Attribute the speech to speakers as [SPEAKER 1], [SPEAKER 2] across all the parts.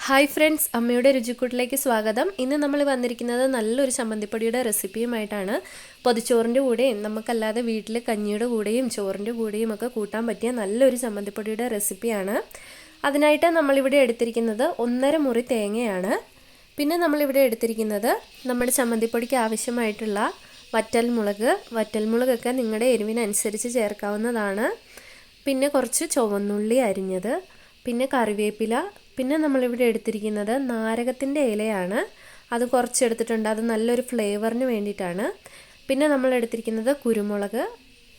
[SPEAKER 1] Hi friends, അമ്മയുടെ രുചിക്കൂട്ടിലേക്ക് സ്വാഗതം. ഇന്ന് നമ്മൾ വന്നിരിക്കുന്നത് നല്ലൊരു ചമ്മന്തിപ്പൊടിയുടെ റെസിപ്പിയുമായിട്ടാണ്. പൊതിച്ചോറിൻ്റെ കൂടെയും നമുക്കല്ലാതെ വീട്ടിൽ കഞ്ഞിയുടെ കൂടെയും ചോറിൻ്റെ കൂടെയും ഒക്കെ കൂട്ടാൻ പറ്റിയ നല്ലൊരു ചമ്മന്തിപ്പൊടിയുടെ റെസിപ്പിയാണ്. അതിനായിട്ട് നമ്മളിവിടെ എടുത്തിരിക്കുന്നത് 1.5 മുറി തേങ്ങയാണ്. പിന്നെ നമ്മളിവിടെ എടുത്തിരിക്കുന്നത് നമ്മുടെ ചമ്മന്തിപ്പൊടിക്ക് ആവശ്യമായിട്ടുള്ള വറ്റൽമുളകൊക്കെ നിങ്ങളുടെ എരിവിനനുസരിച്ച് ചേർക്കാവുന്നതാണ്. പിന്നെ കുറച്ച് ചുവന്നുള്ളി അരിഞ്ഞത്, പിന്നെ കറിവേപ്പില, പിന്നെ നമ്മളിവിടെ എടുത്തിരിക്കുന്നത് നാരകത്തിൻ്റെ ഇലയാണ്. അത് കുറച്ചെടുത്തിട്ടുണ്ട്, അത് നല്ലൊരു ഫ്ലേവറിന് വേണ്ടിയിട്ടാണ്. പിന്നെ നമ്മൾ എടുത്തിരിക്കുന്നത് കുരുമുളക്,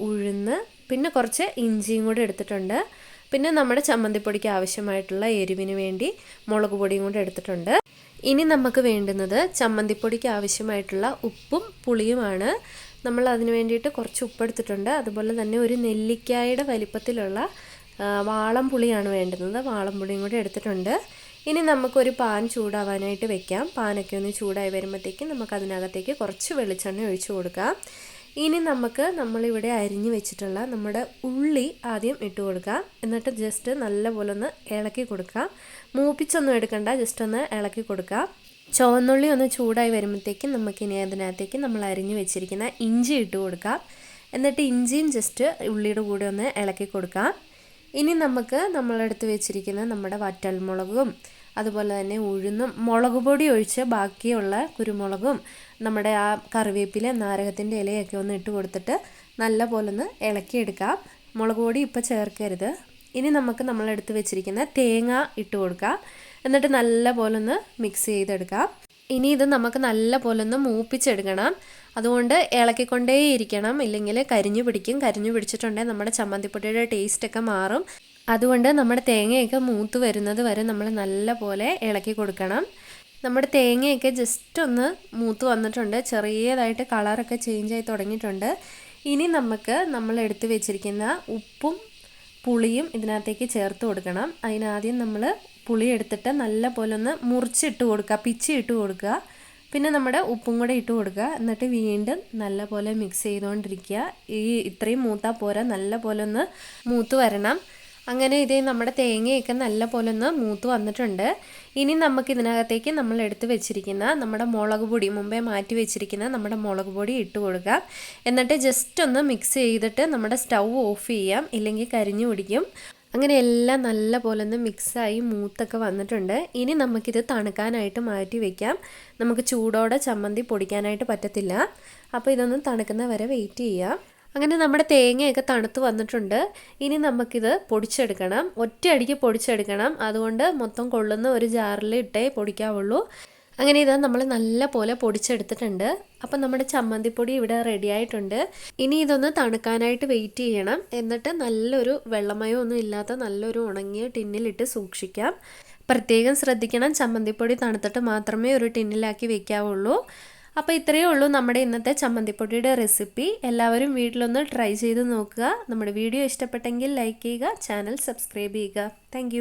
[SPEAKER 1] ഉഴുന്ന്, പിന്നെ കുറച്ച് ഇഞ്ചിയും കൂടി എടുത്തിട്ടുണ്ട്. പിന്നെ നമ്മുടെ ചമ്മന്തിപ്പൊടിക്ക് ആവശ്യമായിട്ടുള്ള എരിവിന് വേണ്ടി മുളക് പൊടിയും കൂടി എടുത്തിട്ടുണ്ട്. ഇനി നമുക്ക് വേണ്ടുന്നത് ചമ്മന്തിപ്പൊടിക്ക് ആവശ്യമായിട്ടുള്ള ഉപ്പും പുളിയുമാണ്. നമ്മൾ അതിന് വേണ്ടിയിട്ട് കുറച്ച് ഉപ്പെടുത്തിട്ടുണ്ട്. അതുപോലെ തന്നെ ഒരു നെല്ലിക്കായുടെ വലിപ്പത്തിലുള്ള വാളംപുളിയാണ് വേണ്ടുന്നത്. വാളംപുളിയും കൂടി എടുത്തിട്ടുണ്ട്. ഇനി നമുക്കൊരു പാൻ ചൂടാവാനായിട്ട് വെക്കാം. പാനൊക്കെ ഒന്ന് ചൂടായി വരുമ്പോഴത്തേക്കും നമുക്ക് അതിനകത്തേക്ക് കുറച്ച് വെളിച്ചെണ്ണ ഒഴിച്ചു കൊടുക്കാം. ഇനി നമ്മളിവിടെ അരിഞ്ഞു വെച്ചിട്ടുള്ള നമ്മുടെ ഉള്ളി ആദ്യം ഇട്ട് കൊടുക്കാം. എന്നിട്ട് ജസ്റ്റ് നല്ലപോലെ ഒന്ന് ഇളക്കി കൊടുക്കാം. മൂപ്പിച്ചൊന്നും എടുക്കണ്ട, ജസ്റ്റ് ഒന്ന് ഇളക്കി കൊടുക്കാം. ചുവന്നുള്ളി ഒന്ന് ചൂടായി വരുമ്പോഴത്തേക്കും നമുക്കിനി അതിനകത്തേക്ക് നമ്മൾ അരിഞ്ഞു വെച്ചിരിക്കുന്ന ഇഞ്ചി ഇട്ട് കൊടുക്കാം. എന്നിട്ട് ഇഞ്ചിയും ജസ്റ്റ് ഉള്ളിയുടെ കൂടെ ഒന്ന് ഇളക്കി കൊടുക്കാം. ഇനി നമ്മളെടുത്ത് വെച്ചിരിക്കുന്ന നമ്മുടെ വറ്റൽമുളകും അതുപോലെ തന്നെ ഉഴുന്നും മുളക് പൊടി ഒഴിച്ച് ബാക്കിയുള്ള കുരുമുളകും നമ്മുടെ ആ കറിവേപ്പില നാരകത്തിൻ്റെ ഇലയൊക്കെ ഒന്ന് ഇട്ട് കൊടുത്തിട്ട് നല്ല പോലെ ഒന്ന് ഇളക്കിയെടുക്കാം. മുളക് പൊടി ഇപ്പോൾ ചേർക്കരുത്. ഇനി നമ്മളെടുത്ത് വെച്ചിരിക്കുന്ന തേങ്ങ ഇട്ട് കൊടുക്കാം. എന്നിട്ട് നല്ല പോലെ ഒന്ന് മിക്സ് ചെയ്തെടുക്കാം. ഇനി ഇത് നമുക്ക് നല്ല പോലെ ഒന്ന് മൂപ്പിച്ചെടുക്കണം. അതുകൊണ്ട് ഇളക്കിക്കൊണ്ടേയിരിക്കണം, ഇല്ലെങ്കിൽ കരിഞ്ഞു പിടിച്ചിട്ടുണ്ടെങ്കിൽ നമ്മുടെ ചമ്മന്തിപ്പൊടിയുടെ ടേസ്റ്റൊക്കെ മാറും. അതുകൊണ്ട് നമ്മുടെ തേങ്ങയൊക്കെ മൂത്ത് വരുന്നത് വരെ നമ്മൾ നല്ല പോലെ ഇളക്കി കൊടുക്കണം. നമ്മുടെ തേങ്ങയൊക്കെ ജസ്റ്റ് ഒന്ന് മൂത്ത് വന്നിട്ടുണ്ട്, ചെറിയതായിട്ട് കളറൊക്കെ ചേഞ്ചായി തുടങ്ങിയിട്ടുണ്ട്. ഇനി നമ്മൾ എടുത്ത് വെച്ചിരിക്കുന്ന ഉപ്പും പുളിയും ഇതിനകത്തേക്ക് ചേർത്ത് കൊടുക്കണം. അതിനാദ്യം നമ്മൾ പുളി എടുത്തിട്ട് നല്ല പോലെ ഒന്ന് മുറിച്ചിട്ട് കൊടുക്കുക, പിച്ചി ഇട്ട് കൊടുക്കുക. പിന്നെ നമ്മുടെ ഉപ്പും കൂടെ ഇട്ട് കൊടുക്കുക. എന്നിട്ട് വീണ്ടും നല്ല പോലെ മിക്സ് ചെയ്തുകൊണ്ടിരിക്കുക. ഇത്രയും മൂത്താൽ പോരാ, നല്ല പോലെ ഒന്ന് മൂത്ത് വരണം. അങ്ങനെ നമ്മുടെ തേങ്ങയൊക്കെ നല്ല പോലെ ഒന്ന് മൂത്ത് വന്നിട്ടുണ്ട്. ഇനി ഇതിനകത്തേക്ക് നമ്മൾ എടുത്ത് വെച്ചിരിക്കുന്ന നമ്മുടെ മുളക് പൊടി, മുമ്പേ മാറ്റി വെച്ചിരിക്കുന്ന നമ്മുടെ മുളക് പൊടി ഇട്ട് കൊടുക്കുക. എന്നിട്ട് ജസ്റ്റ് ഒന്ന് മിക്സ് ചെയ്തിട്ട് നമ്മുടെ സ്റ്റൗ ഓഫ് ചെയ്യാം, ഇല്ലെങ്കിൽ കരിഞ്ഞു പിടിക്കും. അങ്ങനെ എല്ലാം നല്ല പോലെ ഒന്ന് മിക്സായി മൂത്തൊക്കെ വന്നിട്ടുണ്ട്. ഇനി നമുക്കിത് തണുക്കാനായിട്ട് മാറ്റി വയ്ക്കാം. നമുക്ക് ചൂടോടെ ചമ്മന്തി പൊടിക്കാനായിട്ട് പറ്റത്തില്ല. അപ്പോൾ ഇതൊന്ന് തണുക്കുന്ന വരെ വെയിറ്റ് ചെയ്യാം. അങ്ങനെ നമ്മുടെ തേങ്ങയൊക്കെ തണുത്ത് വന്നിട്ടുണ്ട്. ഇനി നമുക്കിത് പൊടിച്ചെടുക്കണം, ഒറ്റയടിക്ക് പൊടിച്ചെടുക്കണം. അതുകൊണ്ട് മൊത്തം കൊള്ളുന്ന ഒരു ജാറിൽ ഇട്ടേ പൊടിക്കാവുള്ളൂ. അങ്ങനെ നമ്മൾ നല്ല പോലെ പൊടിച്ചെടുത്തിട്ടുണ്ട്. അപ്പം നമ്മുടെ ചമ്മന്തിപ്പൊടി ഇവിടെ റെഡി ആയിട്ടുണ്ട്. ഇനി ഇതൊന്ന് തണുക്കാനായിട്ട് വെയിറ്റ് ചെയ്യണം. എന്നിട്ട് നല്ലൊരു വെള്ളമയോ ഒന്നും ഇല്ലാത്ത നല്ലൊരു ഉണങ്ങിയ ടിന്നിലിട്ട് സൂക്ഷിക്കാം. പ്രത്യേകം ശ്രദ്ധിക്കണം, ചമ്മന്തിപ്പൊടി തണുത്തിട്ട് മാത്രമേ ഒരു ടിന്നിലാക്കി വെക്കാവുള്ളൂ. അപ്പോൾ ഇത്രയേ ഉള്ളൂ നമ്മുടെ ഇന്നത്തെ ചമ്മന്തിപ്പൊടിയുടെ റെസിപ്പി. എല്ലാവരും വീട്ടിലൊന്ന് ട്രൈ ചെയ്ത് നോക്കുക. നമ്മുടെ വീഡിയോ ഇഷ്ടപ്പെട്ടെങ്കിൽ ലൈക്ക് ചെയ്യുക, ചാനൽ സബ്സ്ക്രൈബ് ചെയ്യുക. താങ്ക്